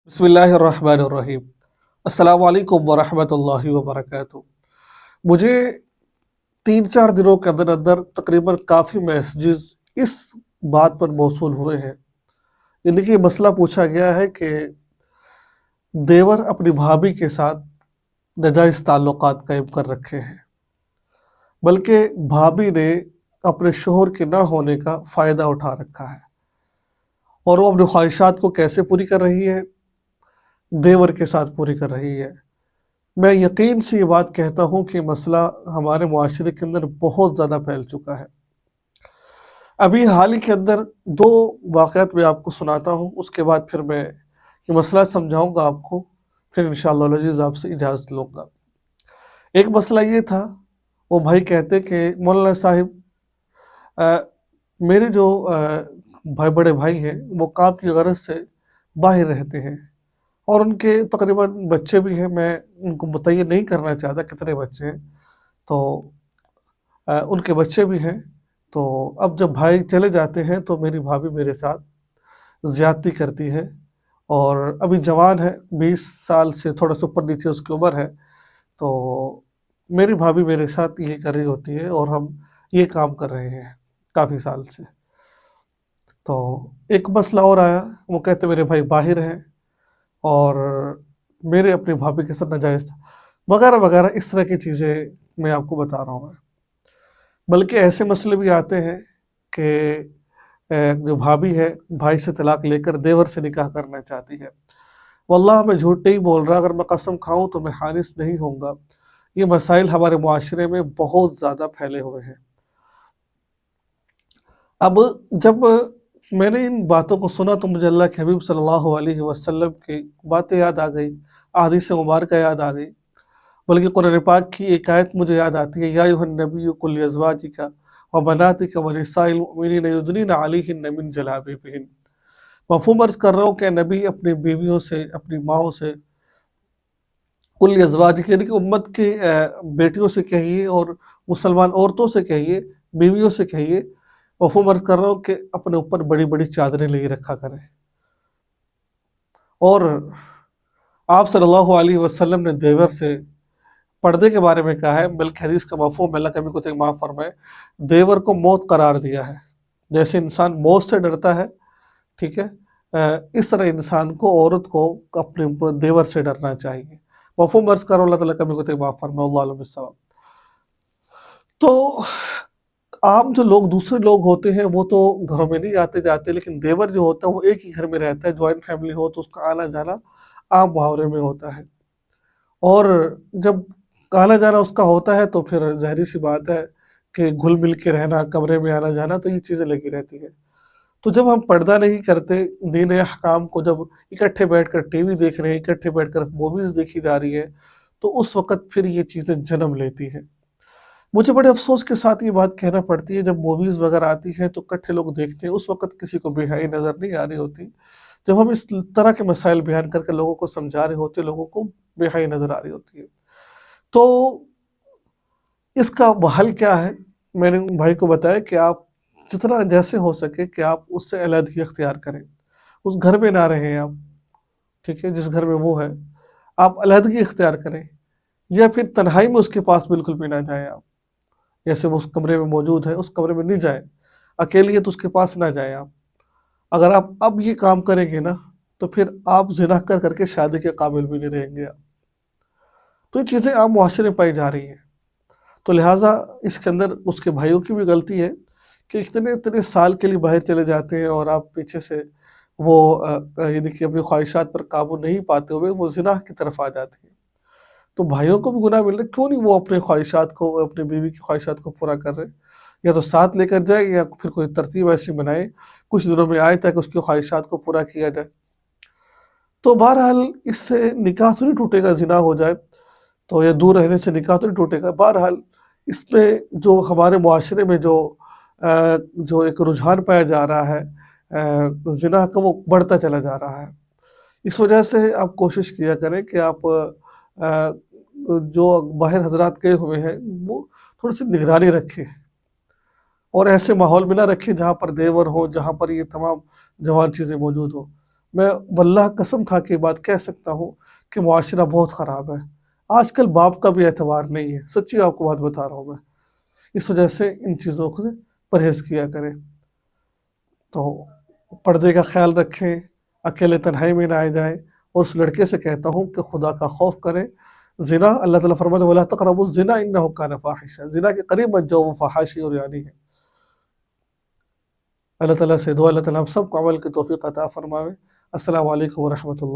बिस्मिल्लाहिर्रहमानिर्रहीम। अस्सलाम वालेकुम वरहमतुल्लाहि वबरकातुहू। मुझे 3-4 दिनों के अंदर अंदर तकरीबन काफ़ी मैसेजेस इस बात पर मौसूल हुए हैं। यानी कि मसला पूछा गया है कि देवर अपनी भाभी के साथ नाजायज़ ताल्लुकात कायम कर रखे हैं, बल्कि भाभी ने अपने शोहर के ना होने का फ़ायदा उठा रखा है और वो अपनी ख्वाहिशात को कैसे पूरी कर रही है? देवर के साथ पूरी कर रही है। मैं यकीन से ये बात कहता हूँ कि मसला हमारे मुआशरे के अंदर बहुत ज़्यादा फैल चुका है। अभी हाल ही के अंदर 2 वाक़यात मैं आपको सुनाता हूँ, उसके बाद फिर मैं ये मसला समझाऊँगा आपको, फिर इंशाअल्लाह अज़ीज़ आपसे इजाज़त लूँगा। एक मसला ये था, वो भाई कहते कि मौलाना साहिब अ, मेरे जो बड़े भाई हैं, वो काम की गरज से बाहर रहते हैं और उनके तकरीबन बच्चे भी हैं। मैं उनको मुतय्यन नहीं करना चाहता कितने बच्चे हैं। तो उनके बच्चे भी हैं। तो अब जब भाई चले जाते हैं तो मेरी भाभी मेरे साथ ज़्यादती करती है और अभी जवान है, 20 साल से थोड़ा-सा ऊपर-नीचे उसकी उम्र है। तो मेरी भाभी मेरे साथ ये कर रही होती है और हम ये काम कर रहे हैं काफ़ी साल से। तो एक मसला और आया, वो कहते मेरे भाई बाहिर हैं और मेरे अपनी भाभी के साथ नाजायज़ वगैरह-वगैरह इस तरह की चीज़ें मैं आपको बता रहा हूँ मैं। बल्कि ऐसे मसले भी आते हैं कि जो भाभी है, भाई से तलाक लेकर देवर से निकाह करना चाहती है। वल्लाह मैं झूठ नहीं बोल रहा, अगर मैं कसम खाऊँ तो मैं हानिस नहीं होऊँगा। ये मसाइल हमारे मुआशरे में बहुत ज़्यादा फैले हुए हैं। अब जब मैंने इन बातों को सुना तो मुझे अल्लाह के हबीब सल्लल्लाहु अलैहि वसल्लम की बातें याद आ गई, अहादीस मुबारका याद आ गई। बल्कि कुरान पाक की एक आयत मुझे याद आती है, या अय्युहन नबिय्यु कुल लिअज़वाजिका व बनातिका व निसाइल मुमिनीना युदनीना अलैहिन्ना मिन जलाबिबिहिन। मफ़हूम अर्ज़ कर रहा हूँ कि नबी अपनी बीवियों से, अपनी माँओं से, कुल लिअज़वाजिका यानी कि उम्मत के बेटियों से कहिए और मुसलमान औरतों से कहिए, बीवियों से कहिए, मफ़हूम अर्ज़ कर रहा हूँ कि अपने ऊपर बड़ी-बड़ी चादरें लिए रखा करें। और आप सल्लल्लाहु अलैहि वसल्लम ने देवर से पर्दे के बारे में कहा है, बल्कि हदीस का मफ़हूम अल्लाह कभी को तो माफ़ फरमाए, देवर को मौत करार दिया है। जैसे इंसान मौत से डरता है, ठीक है? इस तरह इंसान को, औरत को अपने देवर से डरना चाहिए। मफ़हूम अर्ज़ कर रहा हूँ, अल्लाह ताला कभी को तो माफ़ फरमाए, वल्लाहु अल्लम बिस्सवाब। तो आम जो लोग, दूसरे लोग होते हैं, वो तो घरों में नहीं आते-जाते, लेकिन देवर जो होता है वो एक ही घर में रहता है। जॉइंट फैमिली हो तो उसका आना-जाना आम मुहावरे में होता है। और जब आना-जाना उसका होता है तो फिर ज़ाहिर-सी बात है कि घुल-मिल के रहना, कमरे में आना-जाना, तो ये चीज़ें लगी रहती हैं। तो जब हम पर्दा नहीं करते, दीन अहकाम को जब इकट्ठे बैठकर टीवी देख रहे हैं, इकट्ठे बैठकर मूवीज़ देखी जा रही है, तो उस वक़्त फिर ये चीज़ें जन्म लेती हैं। मुझे बड़े अफ़सोस के साथ ये बात कहना पड़ती है, जब मूवीज़ वग़ैरह आती हैं तो इकट्ठे लोग देखते हैं, उस वक़्त किसी को बेहयाई नज़र नहीं आ रही होती। जब हम इस तरह के मसाइल बयान करके लोगों को समझा रहे होते हैं, लोगों को बेहयाई नज़र आ रही होती है। तो इसका हल क्या है? मैंने उन भाई को बताया कि आप जितना जैसे हो सके कि आप उससे अलहदगी इख्तियार करें। उस घर में ना रहें आप, ठीक है? जिस घर में वो है, आप अलहदगी इख्तियार करें या फिर तन्हाई में उसके पास बिल्कुल भी ना जाएँ आप। जैसे वो उस कमरे में मौजूद है, उस कमरे में नहीं जाएँ। अकेली है तो उसके पास ना जाएँ आप। अगर आप अब ये काम करेंगे ना, तो फिर आप ज़िना कर के शादी के काबिल भी नहीं रहेंगे आप। तो ये चीज़ें आम मुआशरे में पाई जा रही हैं। तो लिहाज़ा इसके अंदर उसके भाइयों की भी गलती है कि इतने-इतने साल के लिए बाहर चले जाते हैं और आप पीछे से वो यानी कि अपनी ख्वाहिशात पर काबू नहीं पाते हुए वो ज़िना की तरफ आ जाती हैं। तो भाइयों को भी गुनाह मिल रहा है, क्यों नहीं वो अपनी ख्वाहिशात को, अपनी बीवी की ख्वाहिशात को पूरा कर रहे हैं? या तो साथ लेकर जाए या फिर कोई तरतीब ऐसी बनाए, कुछ दिनों में आए ताकि उसकी ख्वाहिशात को पूरा किया जाए। तो बहरहाल इससे निकाह तो नहीं टूटेगा, ज़िना हो जाए तो, या दूर रहने से निकाह तो नहीं टूटेगा। बहरहाल इसमें जो हमारे मुआशरे में जो एक रुझान पाया जा रहा है ज़िना का, वो बढ़ता चला जा रहा है। इस वजह से आप कोशिश किया करें कि आप जो बाहर हज़रात गए हुए हैं, वो थोड़ी-सी निगरानी रखें और ऐसे माहौल में ना रखें जहाँ पर देवर हो, जहाँ पर ये तमाम जवान चीज़ें मौजूद हों। میں واللہ قسم کھا کے بات کہہ سکتا ہوں کہ معاشرہ بہت خراب ہے، آج کل باپ کا بھی اعتبار نہیں ہے، سچی آپ کو بات بتا رہا ہوں میں، اس وجہ سے ان چیزوں سے پرہیز کیا کریں۔ تو پردے کا خیال رکھیں، اکیلے تنہائی میں نہ آ جائیں، اور اس لڑکے سے کہتا ہوں کہ خدا کا خوف کریں۔ زنا اللہ تعالیٰ فرماتا ہے وَلَا تَقْرَبُوا الزِّنَا إِنَّهُ كَانَ فَاحِشًا، زنا کے قریب مت جاؤ، وہ فحاشی اور یعنی ہے۔ اللہ تعالیٰ سے دعا اللہ تعالیٰ ہم سب کو عمل کی توفیق عطا فرماوے۔ السلام علیکم ورحمۃ اللہ۔